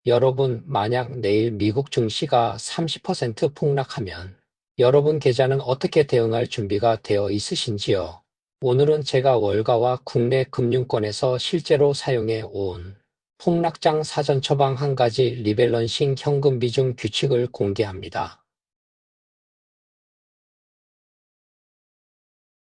여러분, 만약 내일 미국 증시가 30% 폭락하면 여러분 계좌는 어떻게 대응할 준비가 되어 있으신지요? 오늘은 제가 월가와 국내 금융권에서 실제로 사용해 온 폭락장 사전 처방 한 가지 리밸런싱 현금 비중 규칙을 공개합니다.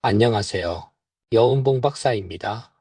안녕하세요. 여운봉 박사입니다.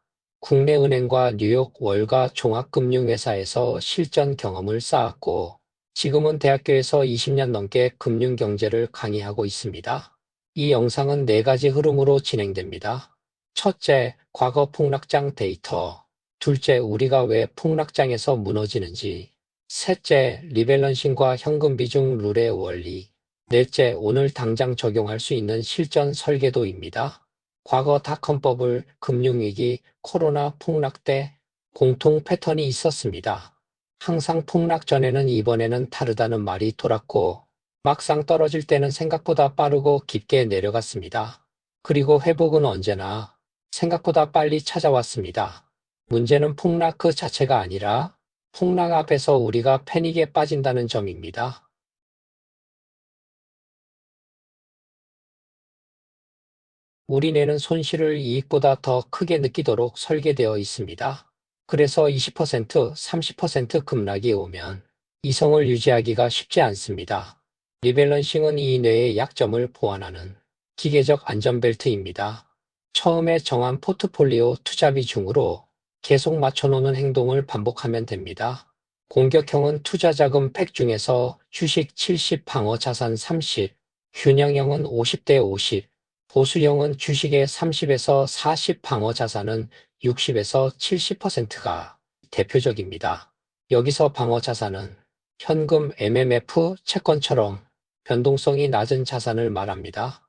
국내 은행과 뉴욕 월가 종합금융회사에서 실전 경험을 쌓았고, 지금은 대학교에서 20년 넘게 금융경제를 강의하고 있습니다. 이 영상은 네 가지 흐름으로 진행됩니다. 첫째, 과거 폭락장 데이터. 둘째, 우리가 왜 폭락장에서 무너지는지. 셋째, 리밸런싱과 현금 비중 룰의 원리. 넷째, 오늘 당장 적용할 수 있는 실전 설계도입니다. 과거 닷컴 버블, 금융위기, 코로나 폭락 때 공통 패턴이 있었습니다. 항상 폭락 전에는 이번에는 다르다는 말이 돌았고, 막상 떨어질 때는 생각보다 빠르고 깊게 내려갔습니다. 그리고 회복은 언제나 생각보다 빨리 찾아왔습니다. 문제는 폭락 그 자체가 아니라 폭락 앞에서 우리가 패닉에 빠진다는 점입니다. 우리 뇌는 손실을 이익보다 더 크게 느끼도록 설계되어 있습니다. 그래서 20%, 30% 급락이 오면 이성을 유지하기가 쉽지 않습니다. 리밸런싱은 이 뇌의 약점을 보완하는 기계적 안전벨트입니다. 처음에 정한 포트폴리오 투자 비중으로 계속 맞춰놓는 행동을 반복하면 됩니다. 공격형은 투자 자금 100 중에서 주식 70, 방어 자산 30, 균형형은 50대 50, 보수형은 주식의 30에서 40, 방어 자산은 60에서 70%가 대표적입니다. 여기서 방어 자산은 현금, MMF, 채권처럼 변동성이 낮은 자산을 말합니다.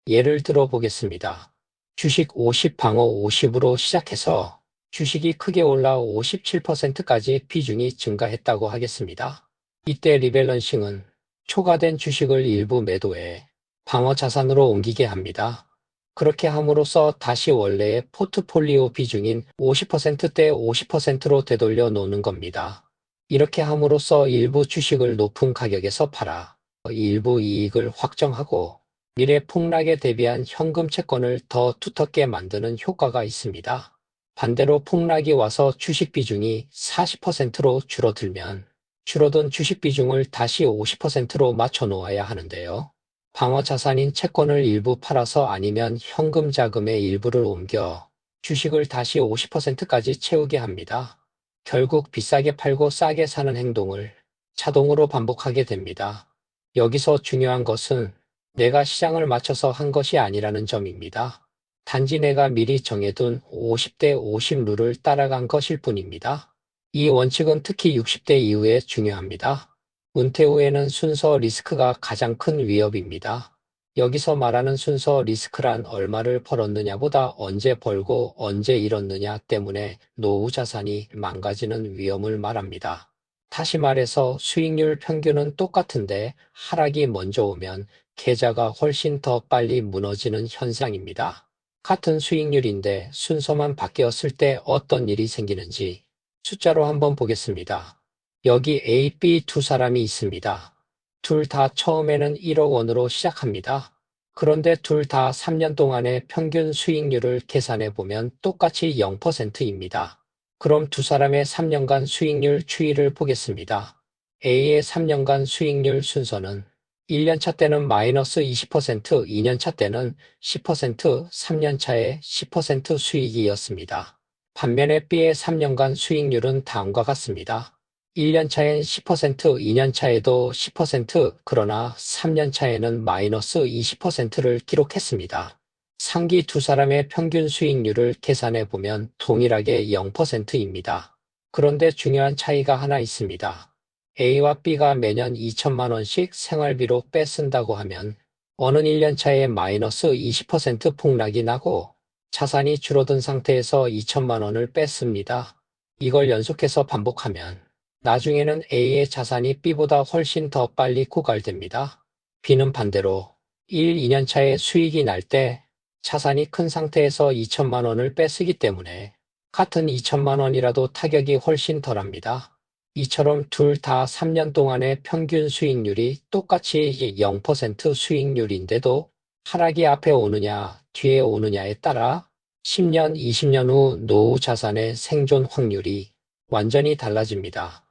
예를 들어 보겠습니다. 주식 50, 방어 50으로 시작해서 주식이 크게 올라 57%까지 비중이 증가했다고 하겠습니다. 이때 리밸런싱은 초과된 주식을 일부 매도해 방어 자산으로 옮기게 합니다. 그렇게 함으로써 다시 원래의 포트폴리오 비중인 50%대 50%로 되돌려 놓는 겁니다. 이렇게 함으로써 일부 주식을 높은 가격에서 팔아 일부 이익을 확정하고 미래 폭락에 대비한 현금 채권을 더 두텁게 만드는 효과가 있습니다. 반대로 폭락이 와서 주식 비중이 40%로 줄어들면 줄어든 주식 비중을 다시 50%로 맞춰 놓아야 하는데요. 방어 자산인 채권을 일부 팔아서 아니면 현금 자금의 일부를 옮겨 주식을 다시 50%까지 채우게 합니다. 결국 비싸게 팔고 싸게 사는 행동을 자동으로 반복하게 됩니다. 여기서 중요한 것은 내가 시장을 맞춰서 한 것이 아니라는 점입니다. 단지 내가 미리 정해둔 50대 50 룰을 따라간 것일 뿐입니다. 이 원칙은 특히 60대 이후에 중요합니다. 은퇴 후에는 순서 리스크가 가장 큰 위협입니다. 여기서 말하는 순서 리스크란 얼마를 벌었느냐보다 언제 벌고 언제 잃었느냐 때문에 노후 자산이 망가지는 위험을 말합니다. 다시 말해서 수익률 평균은 똑같은데 하락이 먼저 오면 계좌가 훨씬 더 빨리 무너지는 현상입니다. 같은 수익률인데 순서만 바뀌었을 때 어떤 일이 생기는지 숫자로 한번 보겠습니다. 여기 A, B 두 사람이 있습니다. 둘 다 처음에는 1억 원으로 시작합니다. 그런데 둘 다 3년 동안의 평균 수익률을 계산해 보면 똑같이 0%입니다. 그럼 두 사람의 3년간 수익률 추이를 보겠습니다. A의 3년간 수익률 순서는 1년차 때는 마이너스 20%, 2년차 때는 10%, 3년차에 10% 수익이었습니다. 반면에 B의 3년간 수익률은 다음과 같습니다. 1년차엔 10%, 2년차에도 10%, 그러나 3년차에는 마이너스 20%를 기록했습니다. 상기 두 사람의 평균 수익률을 계산해 보면 동일하게 0%입니다. 그런데 중요한 차이가 하나 있습니다. A와 B가 매년 2천만 원씩 생활비로 빼쓴다고 하면 어느 1년 차에 마이너스 20% 폭락이 나고 자산이 줄어든 상태에서 2천만 원을 뺐습니다. 이걸 연속해서 반복하면 나중에는 A의 자산이 B보다 훨씬 더 빨리 고갈됩니다. B는 반대로 1, 2년 차에 수익이 날 때 자산이 큰 상태에서 2천만 원을 뺏으기 때문에 같은 2천만 원이라도 타격이 훨씬 덜합니다. 이처럼 둘 다 3년 동안의 평균 수익률이 똑같이 0% 수익률인데도 하락이 앞에 오느냐 뒤에 오느냐에 따라 10년, 20년 후 노후 자산의 생존 확률이 완전히 달라집니다.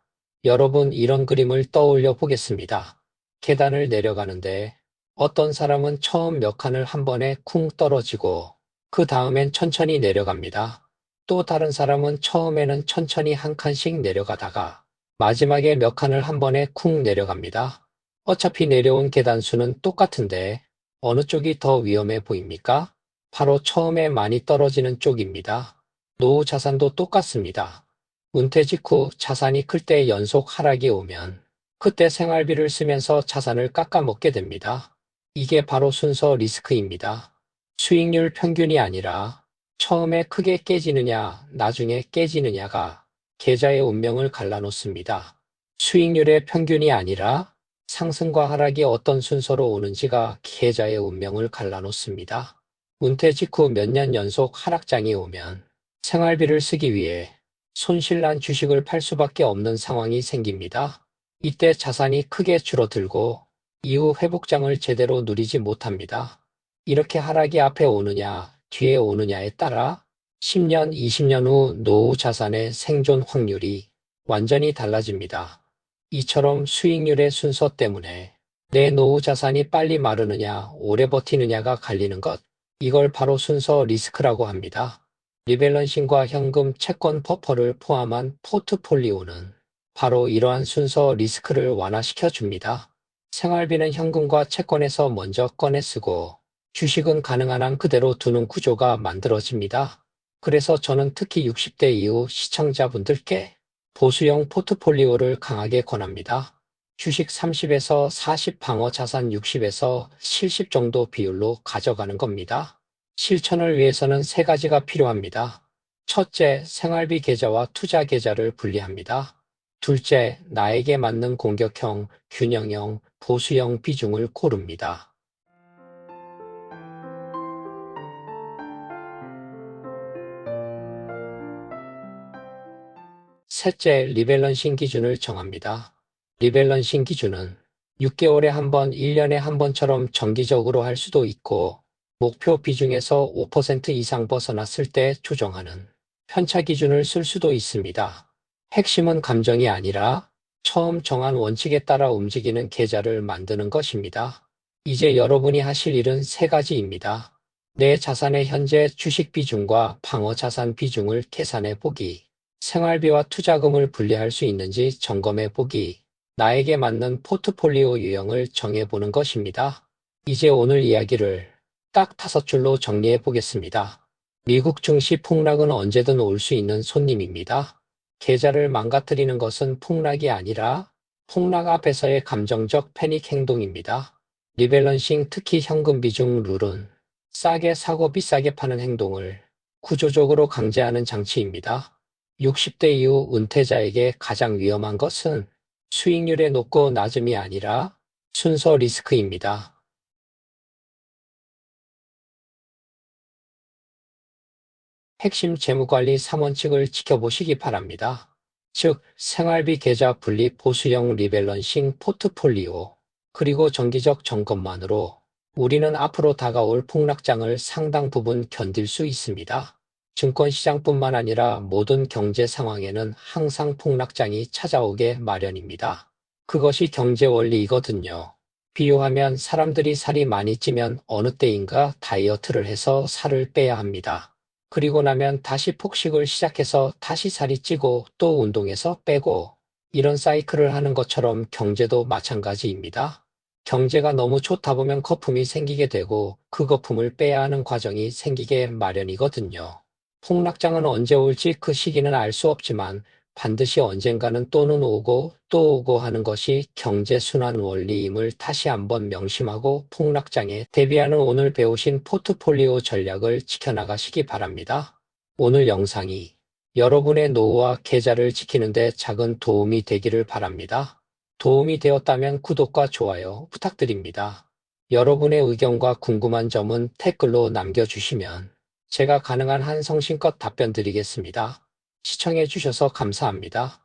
여러분, 이런 그림을 떠올려 보겠습니다. 계단을 내려가는데 어떤 사람은 처음 몇 칸을 한 번에 쿵 떨어지고 그 다음엔 천천히 내려갑니다. 또 다른 사람은 처음에는 천천히 한 칸씩 내려가다가 마지막에 몇 칸을 한 번에 쿵 내려갑니다. 어차피 내려온 계단 수는 똑같은데 어느 쪽이 더 위험해 보입니까? 바로 처음에 많이 떨어지는 쪽입니다. 노후 자산도 똑같습니다. 은퇴 직후 자산이 클 때 연속 하락이 오면 그때 생활비를 쓰면서 자산을 깎아먹게 됩니다. 이게 바로 순서 리스크입니다. 수익률 평균이 아니라 처음에 크게 깨지느냐, 나중에 깨지느냐가 계좌의 운명을 갈라놓습니다. 수익률의 평균이 아니라 상승과 하락이 어떤 순서로 오는지가 계좌의 운명을 갈라놓습니다. 은퇴 직후 몇 년 연속 하락장이 오면 생활비를 쓰기 위해 손실난 주식을 팔 수밖에 없는 상황이 생깁니다. 이때 자산이 크게 줄어들고 이후 회복장을 제대로 누리지 못합니다. 이렇게 하락이 앞에 오느냐, 뒤에 오느냐에 따라 10년, 20년 후 노후 자산의 생존 확률이 완전히 달라집니다. 이처럼 수익률의 순서 때문에 내 노후 자산이 빨리 마르느냐, 오래 버티느냐가 갈리는 것, 이걸 바로 순서 리스크라고 합니다. 리밸런싱과 현금, 채권 버퍼를 포함한 포트폴리오는 바로 이러한 순서 리스크를 완화시켜 줍니다. 생활비는 현금과 채권에서 먼저 꺼내 쓰고 주식은 가능한 한 그대로 두는 구조가 만들어집니다. 그래서 저는 특히 60대 이후 시청자분들께 보수형 포트폴리오를 강하게 권합니다. 주식 30에서 40, 방어 자산 60에서 70 정도 비율로 가져가는 겁니다. 실천을 위해서는 세 가지가 필요합니다. 첫째, 생활비 계좌와 투자 계좌를 분리합니다. 둘째, 나에게 맞는 공격형, 균형형, 보수형 비중을 고릅니다. 셋째, 리밸런싱 기준을 정합니다. 리밸런싱 기준은 6개월에 한 번, 1년에 한 번처럼 정기적으로 할 수도 있고 목표 비중에서 5% 이상 벗어났을 때 조정하는 편차 기준을 쓸 수도 있습니다. 핵심은 감정이 아니라 처음 정한 원칙에 따라 움직이는 계좌를 만드는 것입니다. 이제 여러분이 하실 일은 세 가지입니다. 내 자산의 현재 주식 비중과 방어 자산 비중을 계산해 보기, 생활비와 투자금을 분리할 수 있는지 점검해 보기, 나에게 맞는 포트폴리오 유형을 정해 보는 것입니다. 이제 오늘 이야기를 딱 5줄로 정리해 보겠습니다. 미국 증시 폭락은 언제든 올 수 있는 손님입니다. 계좌를 망가뜨리는 것은 폭락이 아니라 폭락 앞에서의 감정적 패닉 행동입니다. 리밸런싱, 특히 현금 비중 룰은 싸게 사고 비싸게 파는 행동을 구조적으로 강제하는 장치입니다. 60대 이후 은퇴자에게 가장 위험한 것은 수익률의 높고 낮음이 아니라 순서 리스크입니다. 핵심 재무관리 3원칙을 지켜보시기 바랍니다. 즉, 생활비 계좌 분리, 보수형 리밸런싱, 포트폴리오, 그리고 정기적 점검만으로 우리는 앞으로 다가올 폭락장을 상당 부분 견딜 수 있습니다. 증권시장뿐만 아니라 모든 경제 상황에는 항상 폭락장이 찾아오게 마련입니다. 그것이 경제 원리이거든요. 비유하면 사람들이 살이 많이 찌면 어느 때인가 다이어트를 해서 살을 빼야 합니다. 그리고 나면 다시 폭식을 시작해서 다시 살이 찌고 또 운동해서 빼고, 이런 사이클을 하는 것처럼 경제도 마찬가지입니다. 경제가 너무 좋다 보면 거품이 생기게 되고 그 거품을 빼야 하는 과정이 생기게 마련이거든요. 폭락장은 언제 올지 그 시기는 알 수 없지만 반드시 언젠가는 또는 오고 또 오고 하는 것이 경제 순환 원리임을 다시 한번 명심하고 폭락장에 대비하는 오늘 배우신 포트폴리오 전략을 지켜나가시기 바랍니다. 오늘 영상이 여러분의 노후와 계좌를 지키는 데 작은 도움이 되기를 바랍니다. 도움이 되었다면 구독과 좋아요 부탁드립니다. 여러분의 의견과 궁금한 점은 댓글로 남겨주시면 제가 가능한 한 성심껏 답변 드리겠습니다. 시청해 주셔서 감사합니다.